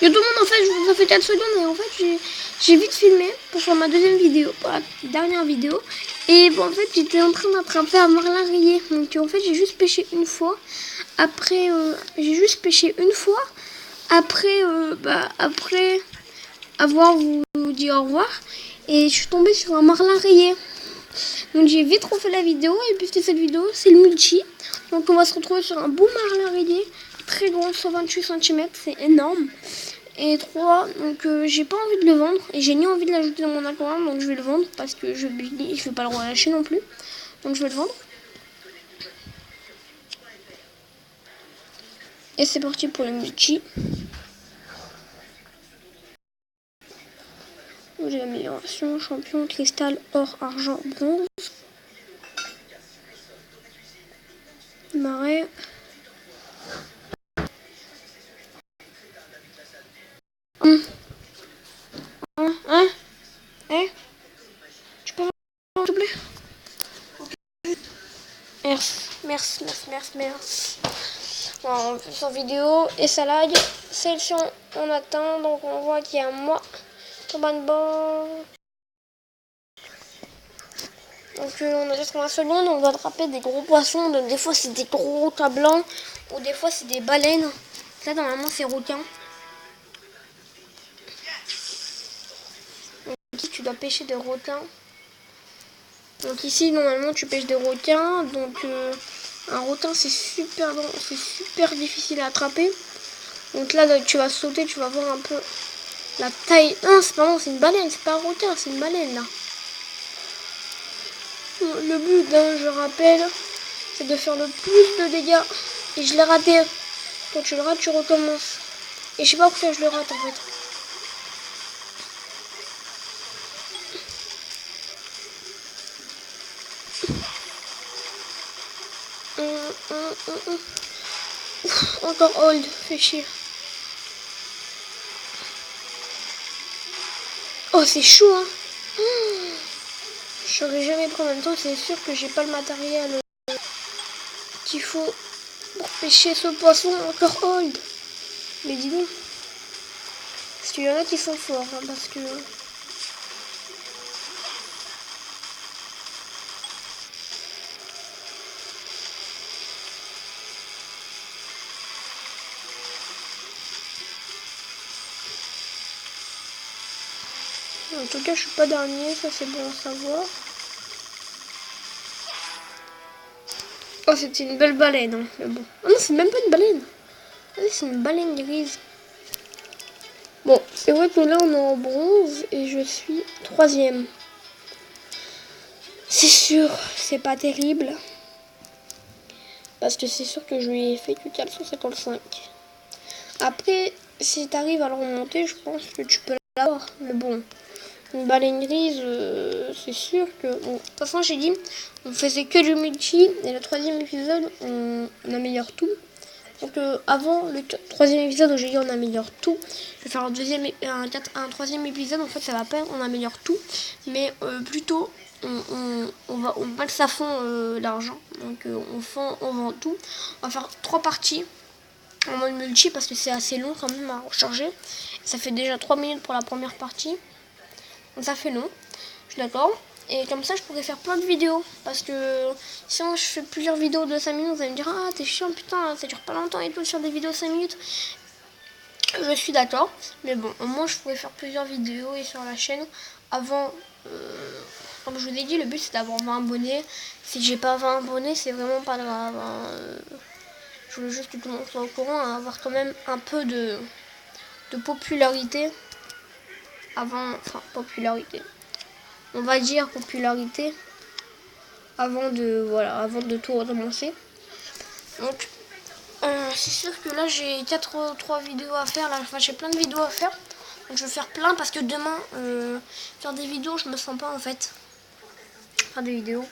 Yo tout le monde, en fait, ça fait 4 secondes et en fait j'ai vite filmé pour faire ma deuxième vidéo, pour la dernière vidéo. Et bon, en fait j'étais en train d'attraper un marlin rayé. Donc en fait j'ai juste pêché une fois. Après après avoir vous dit au revoir. Et je suis tombée sur un marlin rayé. Donc j'ai vite refait la vidéo et puis c'était cette vidéo, c'est le multi. Donc on va se retrouver sur un beau marlin rayé, très grand, 128 cm, c'est énorme. Et 3, donc j'ai pas envie de le vendre et j'ai ni envie de l'ajouter dans mon aquarium, donc je vais le vendre parce que je vais pas le relâcher non plus. Donc je vais le vendre. Et c'est parti pour le multi. J'ai l'amélioration, champion, cristal, or, argent, bronze. Marais. Tu peux s'il te plaît? Merci. Bon, on fait sur vidéo et ça lag. Sélection, on atteint, donc on voit qu'il y a un mois. Tombe bon. Donc on a 80 secondes, on doit attraper des gros poissons. Donc, des fois c'est des gros requins blancs ou des fois c'est des baleines. Là normalement c'est requin. Donc ici tu dois pêcher des requins. Donc ici normalement tu pêches des requins. Donc un requin c'est super difficile à attraper. Donc là tu vas sauter, tu vas voir un peu la taille. Non c'est pas bon, c'est une baleine, c'est pas un requin, c'est une baleine là. Le but, je rappelle, c'est de faire le plus de dégâts. Et je l'ai raté. Quand tu le rates, tu recommences. Et je sais pas pourquoi je le rate en fait. Ouf, encore hold, fait chier. Oh, c'est chaud, hein. Je saurais jamais pris en même temps, c'est sûr que j'ai pas le matériel qu'il faut pour pêcher ce poisson. Encore hold. Mais dis donc. Parce qu'il y en a qui sont forts, hein, parce que... En tout cas, je suis pas dernier, ça c'est bon à savoir. Oh, c'était une belle baleine, hein, mais bon. Oh non, c'est même pas une baleine. Ah, c'est une baleine grise. Bon, c'est vrai que là, on est en bronze et je suis 3e. C'est sûr, c'est pas terrible. Parce que c'est sûr que je lui ai fait que 455. Après, si t'arrives à le remonter, je pense que tu peux l'avoir. Mais bon, une baleine grise, c'est sûr que... Bon, de toute façon, j'ai dit, on faisait que du multi. Et le 3e épisode, on améliore tout. Donc avant le 3e épisode où j'ai dit on améliore tout, je vais faire un 3e épisode, en fait ça va pas, on améliore tout, mais plutôt on maxe à fond l'argent, donc on vend tout. On va faire 3 parties en mode multi parce que c'est assez long quand même à recharger. Ça fait déjà 3 minutes pour la première partie, donc ça fait long, je suis d'accord. Et comme ça je pourrais faire plein de vidéos. Parce que si je fais plusieurs vidéos de 5 minutes, vous allez me dire ah t'es chiant putain, ça dure pas longtemps et tout sur des vidéos de 5 minutes. Je suis d'accord. Mais bon, au moins je pourrais faire plusieurs vidéos et sur la chaîne avant. Comme je vous ai dit, le but c'est d'avoir 20 abonnés. Si j'ai pas 20 abonnés, c'est vraiment pas grave. Je veux juste que tout le monde soit au courant, hein, avoir quand même un peu de popularité. Popularité. On va dire popularité avant de tout recommencer. Donc c'est sûr que là j'ai 3 vidéos à faire, là enfin, j'ai plein de vidéos à faire. Donc je vais faire plein parce que demain faire des vidéos je me sens pas en fait. Faire des vidéos.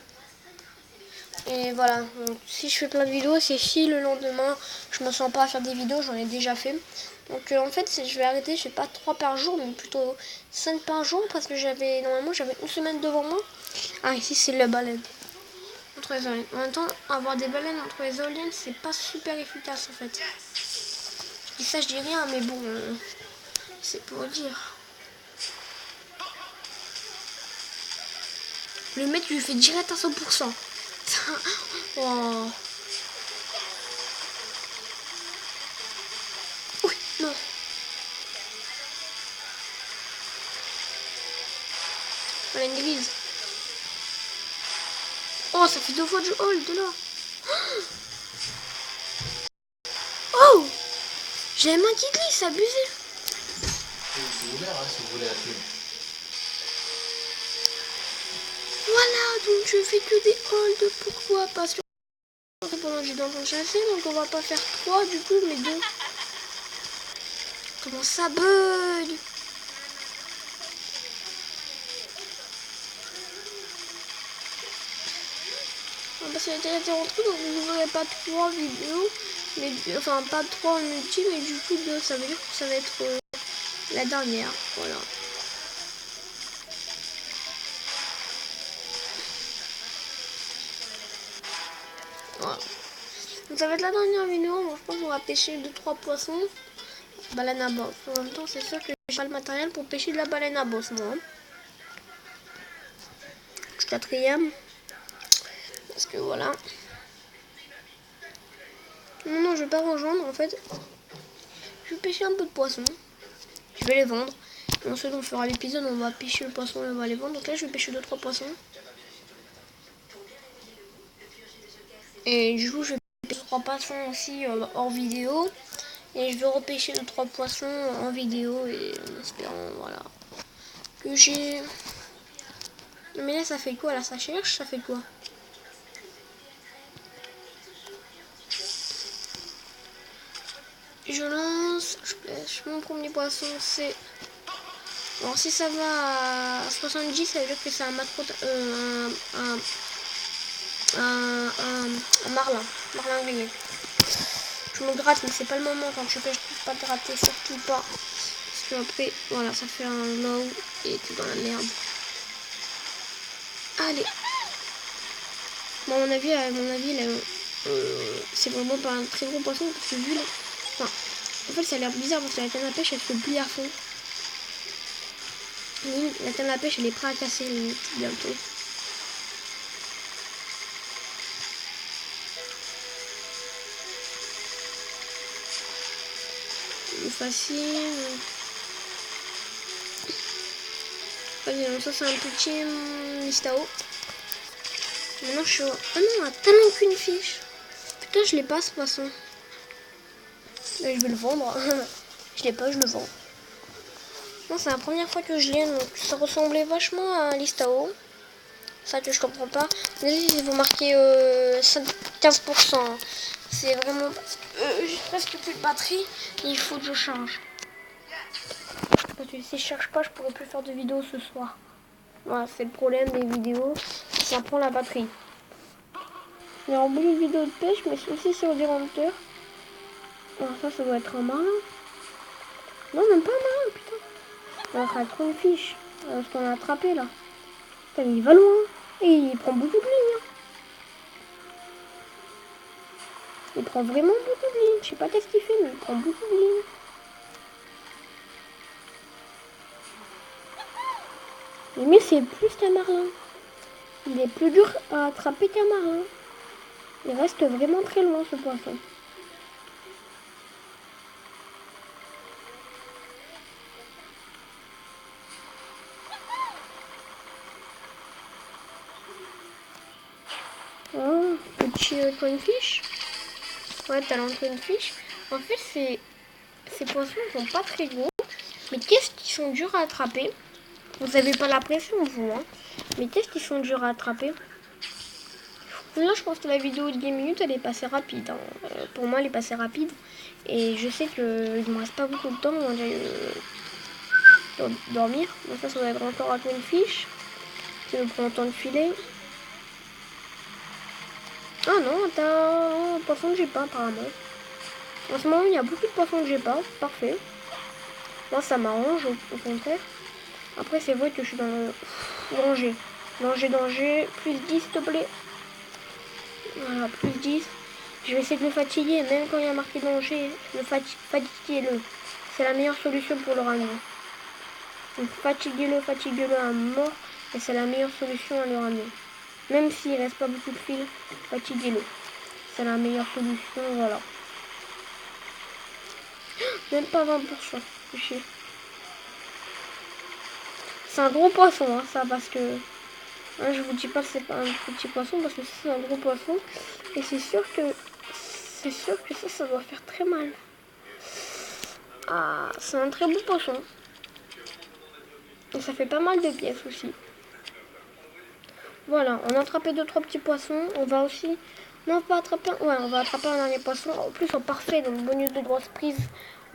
Et voilà, donc, si je fais plein de vidéos, c'est si le lendemain je me sens pas à faire des vidéos, j'en ai déjà fait. Donc en fait je vais arrêter, je fais pas 3 par jour, mais plutôt 5 par jour parce que normalement j'avais une semaine devant moi. Ah ici c'est la baleine. Entre les éoliennes. En même temps, avoir des baleines entre les éoliennes, c'est pas super efficace en fait. Et ça je dis rien, mais bon, C'est pour dire. Le mec lui fait direct à 100%. Oh. Oui, non. Voilà une grise. Oh, ça fait 2 fois du hold là. Oh, j'ai la main qui glisse, c'est abusé. C'est ouvert, hein, si vous voulez la clé. Voilà, donc je fais que des holds. Pourquoi? Parce que pendant que j'ai dans le chasser, donc on va pas faire 3 du coup, mais 2. Comment ça bug? Parce que j'ai été rentré, donc vous n'aurez pas 3 vidéos, mais enfin pas 3 en multi, mais du coup 2, ça veut dire que ça va être la dernière, voilà. Voilà. Donc ça va être la dernière vidéo, moi je pense qu'on va pêcher 2-3 poissons, baleine à bosse. En même temps c'est sûr que j'ai pas le matériel pour pêcher de la baleine à bosse moi. Quatrième, parce que voilà. Non, je vais pas rejoindre en fait. Je vais pêcher un peu de poissons. Je vais les vendre. Et ensuite on fera l'épisode, on va pêcher le poisson et on va les vendre. Donc là je vais pêcher 2-3 poissons. Et du coup je vais pêcher 3 poissons aussi hors vidéo. Et je vais repêcher 2-3 poissons en vidéo. Et en espérant voilà que j'ai... Mais là ça fait quoi? Là ça cherche, ça fait quoi? Je lance, je pêche. Mon premier poisson c'est... Alors si ça va à 70, ça veut dire que c'est un macro... un marlin grillé. Je me gratte, mais c'est pas le moment quand je pêche, pas te gratter, surtout pas. Parce que après, voilà, ça fait un low et t'es dans la merde. Allez. Bon, à mon avis, c'est vraiment pas un très gros poisson parce que vu les... Enfin, en fait, ça a l'air bizarre parce que la canne à pêche, elle se plie à fond. La canne à pêche, elle est prête à casser bientôt. Facile. Vas-y, ça c'est un petit listao. Maintenant je suis... Ah non, un talent qu'une fiche. Putain, je l'ai pas ce poisson. Là, je vais le vendre. Je l'ai pas, je le vends. Non, c'est la première fois que je l'ai, donc ça ressemblait vachement à un listao. Ça que je comprends pas. Ils vont marquer 15%. C'est vraiment... j'ai presque plus de batterie. Il faut que je change. Parce que si je cherche pas, je pourrais plus faire de vidéos ce soir. Voilà, c'est le problème des vidéos. Ça prend la batterie. Il y a un bout de vidéo de pêche, mais aussi sur des renteurs. Alors ça doit être un marin. Non, même pas un marin, putain. On a trop une fiche. Ce qu'on a attrapé là. Putain, il va loin. Et il prend beaucoup de lignes. Hein. Il prend vraiment beaucoup de lignes. Je sais pas qu'est-ce qu'il fait, mais il prend beaucoup de lignes. Mais c'est plus qu'un marlin. Il est plus dur à attraper qu'un marin. Il reste vraiment très loin ce poisson. Oh, petit coinfish. Ouais, talent coinfish. En fait, ces poissons sont pas très gros. Mais qu'est-ce qu'ils sont durs à attraper? Vous avez pas la pression, vous, hein? Mais qu'est-ce qu'ils sont durs à attraper? Là, je pense que la vidéo de 10 minutes, elle est passée rapide. Hein. Pour moi, elle est passée rapide. Et je sais qu'il ne me reste pas beaucoup de temps. Moi, j'ai dormir. Donc ça va être encore à une fiche. Qui me prend le temps de filer. Ah non, t'as un poisson que j'ai pas, apparemment. En ce moment, il y a beaucoup de poissons que j'ai pas. Parfait. Moi, ça m'arrange, au contraire. Après, c'est vrai que je suis dans le danger. Danger. Plus 10, s'il te plaît. Voilà, plus 10. Je vais essayer de le fatiguer, même quand il y a marqué danger, fatiguez-le. c'est la meilleure solution pour le ramener. Donc fatiguez-le à mort, et c'est la meilleure solution à le ramener. Même s'il reste pas beaucoup de fil, fatiguez-le. C'est la meilleure solution, voilà. Même pas 20%, chier. C'est un gros poisson, hein, ça, parce que... Hein, je vous dis pas que c'est pas un petit poisson, parce que c'est un gros poisson. Et c'est sûr que... C'est sûr que ça doit faire très mal. Ah, c'est un très beau poisson. Et ça fait pas mal de pièces aussi. Voilà, on a attrapé 2-3 petits poissons. On va aussi... Non, on va attraper... Ouais, on va attraper un dernier poisson. En plus, en parfait, dans le bonus de grosse prise,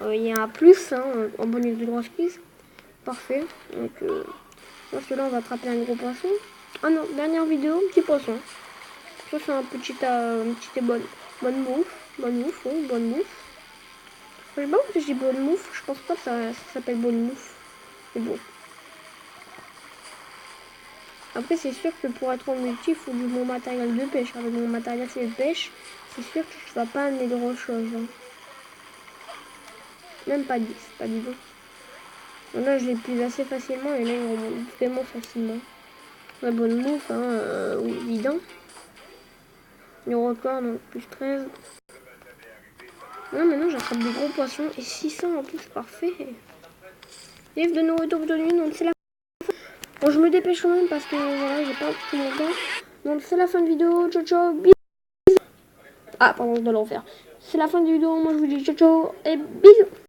il y a un plus, hein, en bonus de grosse prise. Parfait. Donc, dans celui-là, on va attraper un gros poisson. Ah non, dernière vidéo, petit poisson. Ça, c'est un petit bonne mouffe. Bonne mouffe, oui, bonne mouffe. Je sais pas pourquoi je dis bonne mouffe. Je pense pas que ça s'appelle bonne mouffe. C'est bon. Après, c'est sûr que pour être en multi, il faut du bon matériel de pêche. Avec mon matériel de pêche, c'est sûr que je ne vais pas amener grand chose. Hein. Même pas 10, pas 10 ans. Donc là, je l'épuise assez facilement et là, il remonte vraiment facilement. La bonne mouffe, hein, oui, évident. Le record, donc plus 13. Non, maintenant, j'attrape des gros poissons et 600 en plus, parfait. Livre de nourriture obtenue, donc c'est la fin. Bon, je me dépêche quand même parce que voilà, j'ai pas tout mon temps. Donc c'est la fin de vidéo, ciao ciao, bisous. Ah, pardon, je dois le refaire. C'est la fin de vidéo, moi je vous dis ciao ciao et bisous.